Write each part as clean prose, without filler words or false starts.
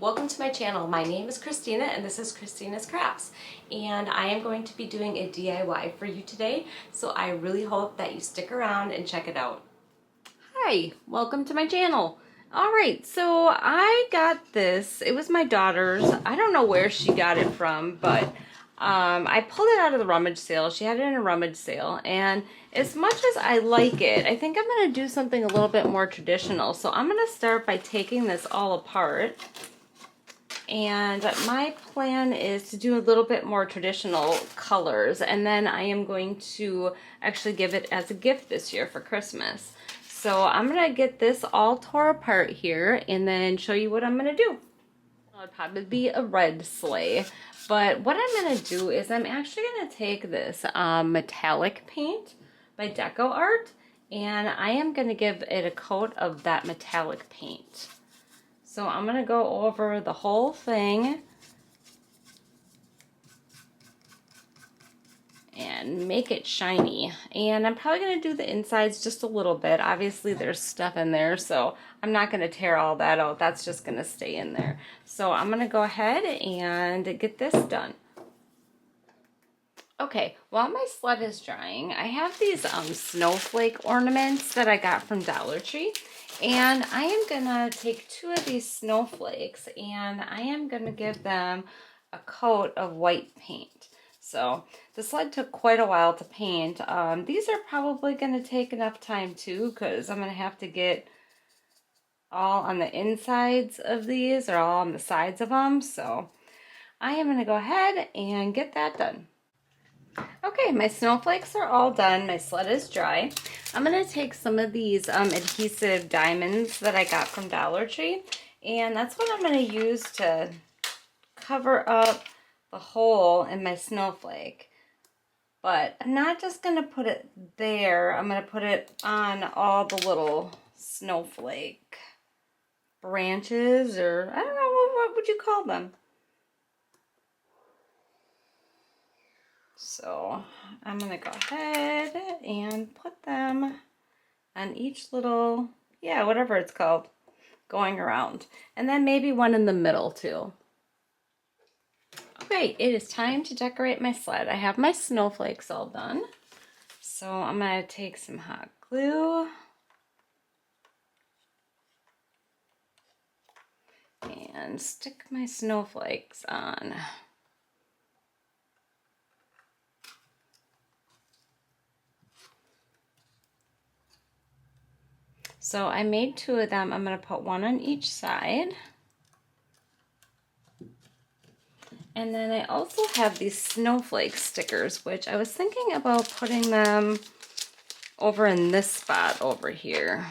welcome to my channel. My name is Christina and this is Christina's Crafts, and I am going to be doing a DIY for you today, so I really hope that you stick around and check it out. Hi, welcome to my channel. Alright, so I got this. It was my daughter's. I don't know where she got it from, but I pulled it out of the rummage sale. She had it in a rummage sale, and as much as I like it, I think I'm going to do something a little bit more traditional. So I'm going to start by taking this all apart, and my plan is to do a little bit more traditional colors, and then I am going to actually give it as a gift this year for Christmas. So I'm going to get this all tore apart here and then show you what I'm going to do. It'll probably be a red sleigh. But what I'm going to do is I'm actually going to take this metallic paint by Deco Art, and I am going to give it a coat of that metallic paint. So I'm going to go over the whole thing and make it shiny. And I'm probably going to do the insides just a little bit. Obviously there's stuff in there, so I'm not going to tear all that out. That's just going to stay in there. So I'm going to go ahead and get this done. Okay, while my sled is drying, I have these snowflake ornaments that I got from Dollar Tree. And I am going to take 2 of these snowflakes and I am going to give them a coat of white paint. So the sled took quite a while to paint. These are probably going to take enough time too, because I'm going to have to get all on the insides of these or all on the sides of them. So I am going to go ahead and get that done. Okay, my snowflakes are all done. My sled is dry. I'm going to take some of these adhesive diamonds that I got from Dollar Tree, and that's what I'm going to use to cover up the hole in my snowflake. But I'm not just going to put it there. I'm going to put it on all the little snowflake branches, or I don't know, what would you call them? So I'm going to go ahead and put them on each little, yeah, whatever it's called, going around. And then maybe one in the middle too. Okay, it is time to decorate my sled. I have my snowflakes all done. So I'm going to take some hot glue and stick my snowflakes on. So I made 2 of them. I'm going to put one on each side. And then I also have these snowflake stickers, which I was thinking about putting them over in this spot over here.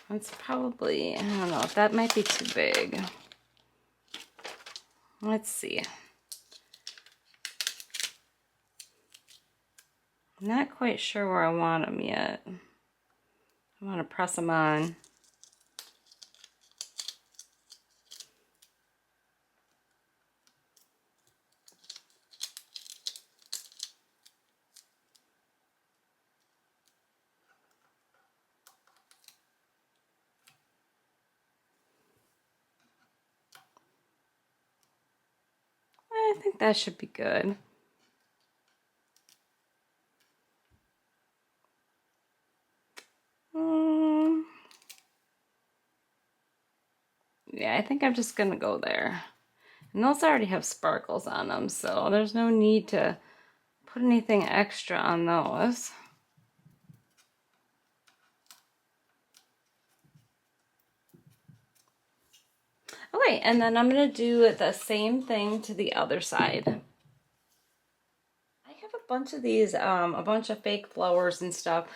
That's probably, I don't know, that might be too big. Let's see. I'm not quite sure where I want them yet. I want to press them on. I think that should be good. Yeah, I think I'm just gonna go there. And those already have sparkles on them, so there's no need to put anything extra on those. Okay, and then I'm gonna do the same thing to the other side. I have a bunch of these, a bunch of fake flowers and stuff.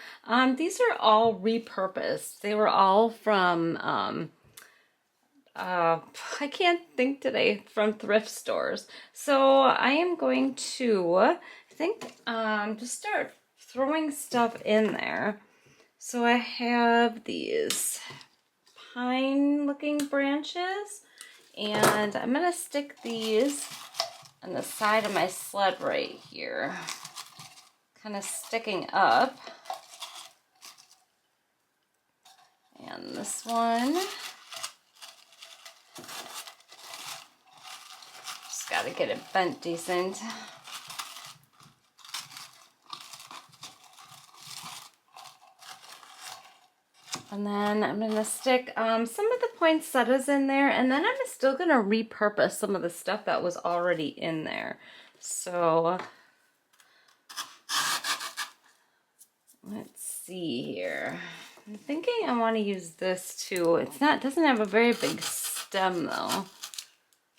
These are all repurposed. They were all from, I can't think today, from thrift stores. So I am going to, I think, just start throwing stuff in there. So I have these pine looking branches, and I'm gonna stick these on the side of my sled right here, kind of sticking up. And this one Just gotta get it bent decent. And then I'm gonna stick some of the poinsettias in there, and then I'm still gonna repurpose some of the stuff that was already in there. So let's see here. I'm thinking I want to use this too. It's not, doesn't have a very big stem though,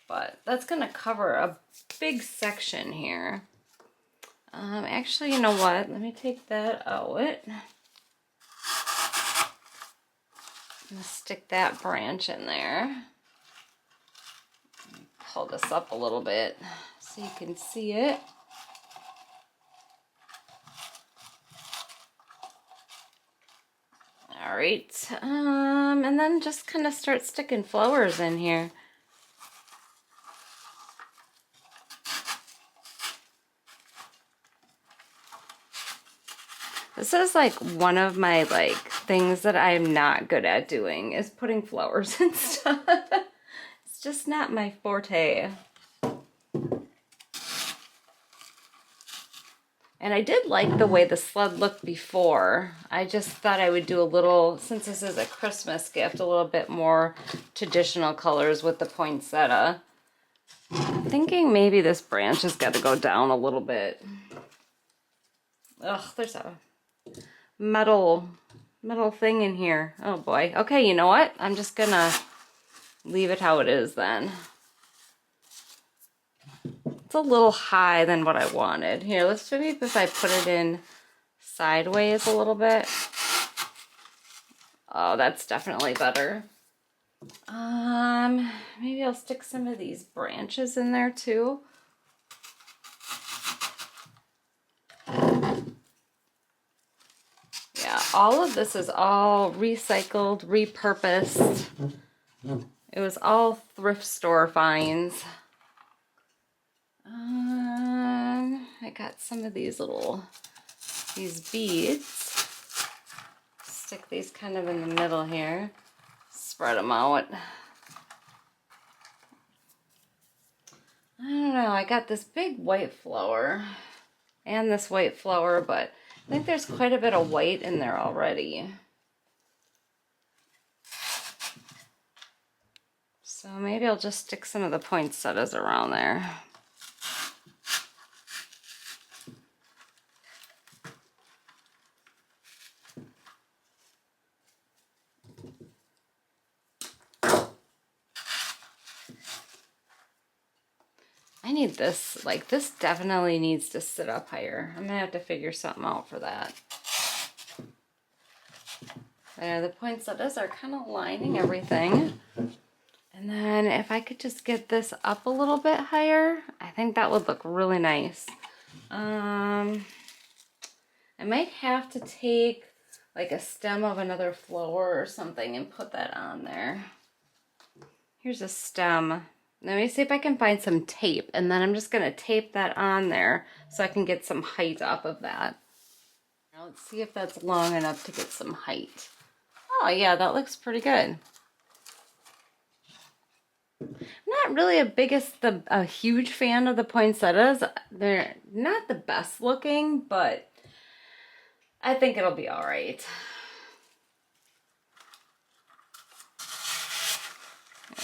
but that's gonna cover a big section here. Actually, you know what? Let me take that out. I'm gonna stick that branch in there. Pull this up a little bit so you can see it. All right, and then just kind of start sticking flowers in here. This is like one of my things that I'm not good at doing is putting flowers and stuff. It's just not my forte. And I did like the way the sled looked before. I just thought I would do a little, since this is a Christmas gift, a little bit more traditional colors with the poinsettia. I'm thinking maybe this branch has got to go down a little bit. Ugh, there's a metal thing in here. Oh boy. Okay, you know what? I'm just gonna leave it how it is then. It's a little high than what I wanted. Here, let's maybe if I put it in sideways a little bit. Oh, that's definitely better. Maybe I'll stick some of these branches in there too. Yeah, all of this is all recycled, repurposed. It was all thrift store finds. I got some of these beads. Stick these kind of in the middle here. Spread them out. I don't know, I got this big white flower and this white flower, but I think there's quite a bit of white in there already. So maybe I'll just stick some of the poinsettias around there. I need this, this definitely needs to sit up higher. I'm gonna have to figure something out for that. There, the poinsettias are kind of lining everything. And then if I could just get this up a little bit higher, I think that would look really nice. I might have to take a stem of another flower or something and put that on there. Here's a stem. Let me see if I can find some tape, and then I'm just gonna tape that on there so I can get some height off of that. Now let's see if that's long enough to get some height. Oh yeah, that looks pretty good. I'm not really a huge fan of the poinsettias. They're not the best looking, but I think it'll be all right.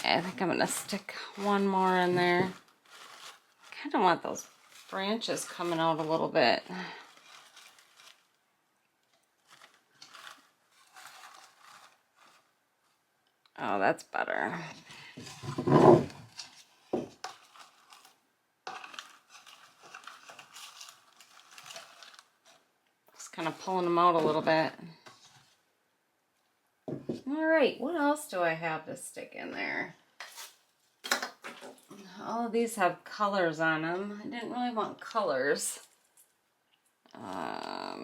I think I'm gonna stick one more in there. I kind of want those branches coming out a little bit. Oh, that's better. Just kind of pulling them out a little bit. All right, what else do I have to stick in there? All of these have colors on them. I didn't really want colors. I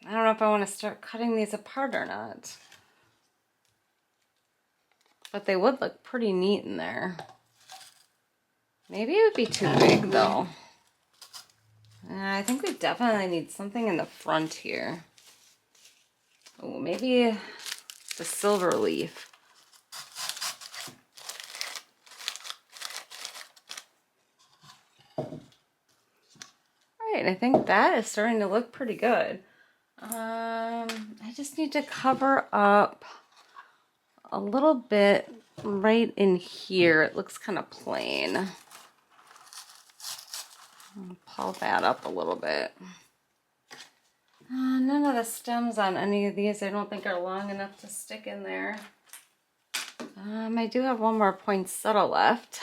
don't know if I want to start cutting these apart or not. But they would look pretty neat in there. Maybe it would be too big though. I think we definitely need something in the front here. Oh, maybe the silver leaf. right, I think that is starting to look pretty good. I just need to cover up a little bit right in here. It looks kind of plain. I'll pull that up a little bit. None of the stems on any of these I don't think are long enough to stick in there. I do have one more poinsettia left.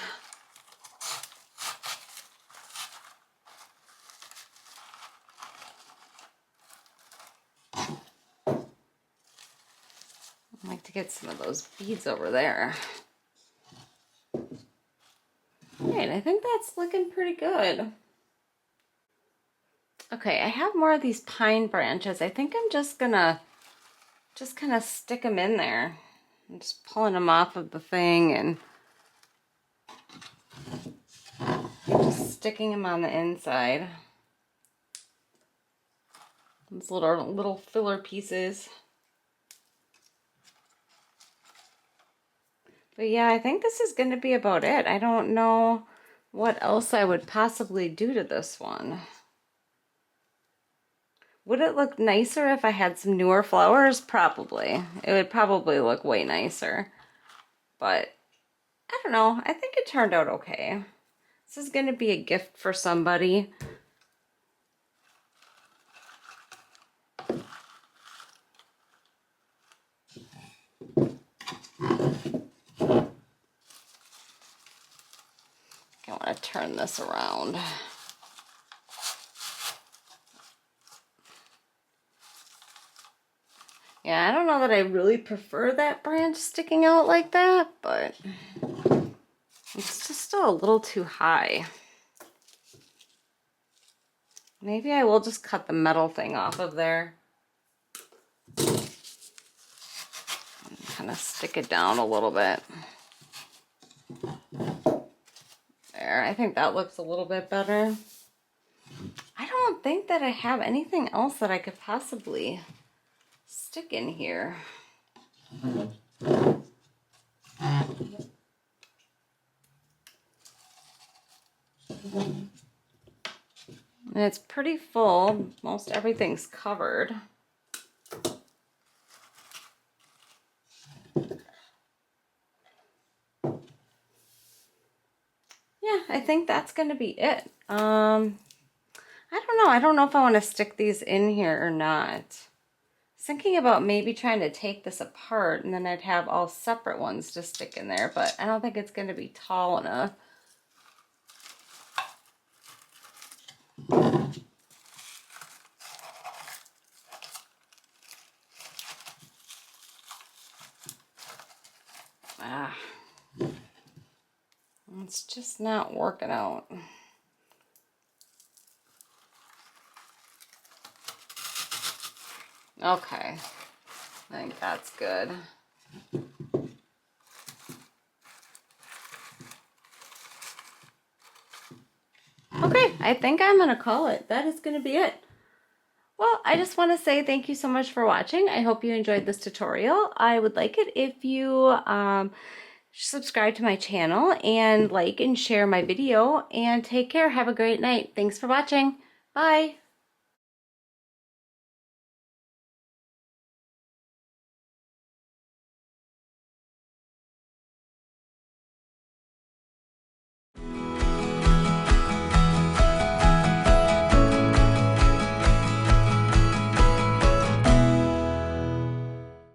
I'd like to get some of those beads over there. Alright, I think that's looking pretty good. Okay, I have more of these pine branches. I think I'm just gonna kind of stick them in there. I'm just pulling them off of the thing and just sticking them on the inside. These little filler pieces. But yeah, I think this is going to be about it. I don't know what else I would possibly do to this one. Would it look nicer if I had some newer flowers? Probably. It would probably look way nicer. But I don't know. I think it turned out okay. This is going to be a gift for somebody. I want to turn this around. Yeah, I don't know that I really prefer that branch sticking out like that, but it's just still a little too high. Maybe I will just cut the metal thing off of there. Kind of stick it down a little bit. There, I think that looks a little bit better. I don't think that I have anything else that I could possibly stick in here. And it's pretty full. Most everything's covered. Yeah, I think that's going to be it. I don't know. I don't know if I want to stick these in here or not. I was thinking about maybe trying to take this apart and then I'd have all separate ones to stick in there, but I don't think it's going to be tall enough. It's just not working out. Okay, I think that's good. Okay, I think I'm gonna call it. That is gonna be it. Well, I just want to say thank you so much for watching. I hope you enjoyed this tutorial. I would like it if you subscribe to my channel and like and share my video, and take care. Have a great night. Thanks for watching. Bye.